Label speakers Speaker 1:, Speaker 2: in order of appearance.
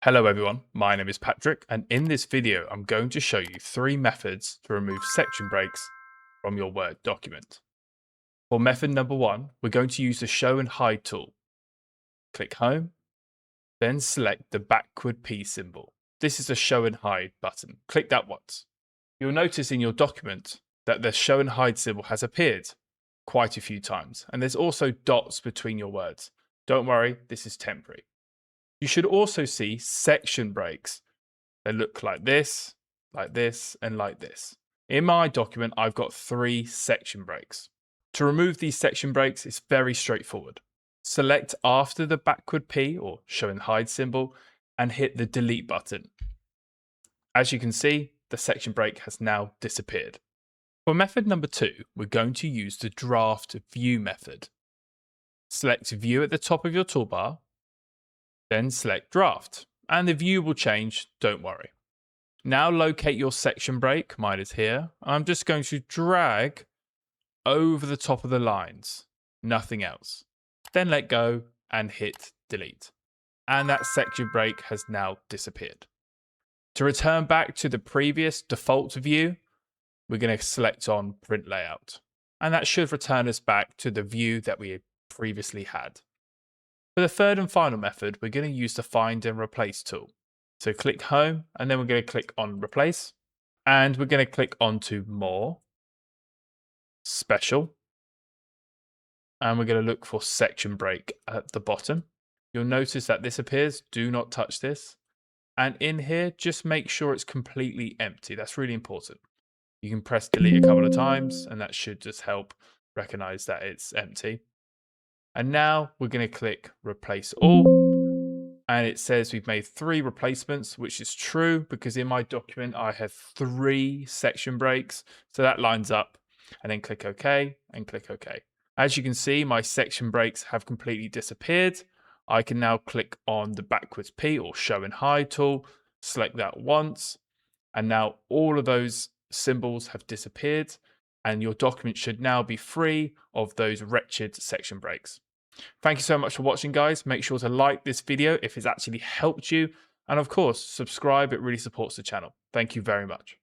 Speaker 1: Hello everyone, my name is Patrick, and in this video I'm going to show you 3 methods to remove section breaks from your Word document. For method number 1, we're going to use the Show and Hide tool. Click Home, then select the backward P symbol. This is the Show and Hide button. Click that once. You'll notice in your document that the Show and Hide symbol has appeared quite a few times, and there's also dots between your words. Don't worry, this is temporary. You should also see section breaks. They look like this, and like this. In my document, I've got 3 section breaks. To remove these section breaks, it's very straightforward. Select after the backward P or Show and Hide symbol and hit the delete button. As you can see, the section break has now disappeared. For method number 2, we're going to use the Draft View method. Select View at the top of your toolbar, then select Draft, and the view will change, don't worry. Now locate your section break, mine is here. I'm just going to drag over the top of the lines, nothing else. Then let go and hit delete. And that section break has now disappeared. To return back to the previous default view, we're going to select on Print Layout. And that should return us back to the view that we previously had. For the third and final method, we're going to use the Find and Replace tool. So click Home, and then we're going to click on Replace, and we're going to click onto More, Special, and we're going to look for Section Break at the bottom. You'll notice that this appears. Do not touch this. And in here, just make sure it's completely empty. That's really important. You can press delete a couple of times, and that should just help recognize that it's empty. And now we're going to click Replace All. And it says we've made 3 replacements, which is true because in my document I have 3 section breaks. So that lines up. And then click OK and click OK. As you can see, my section breaks have completely disappeared. I can now click on the backwards P or Show and Hide tool, select that once. And now all of those symbols have disappeared. And your document should now be free of those wretched section breaks. Thank you so much for watching, guys. Make sure to like this video if it's actually helped you. And of course, subscribe. It really supports the channel. Thank you very much.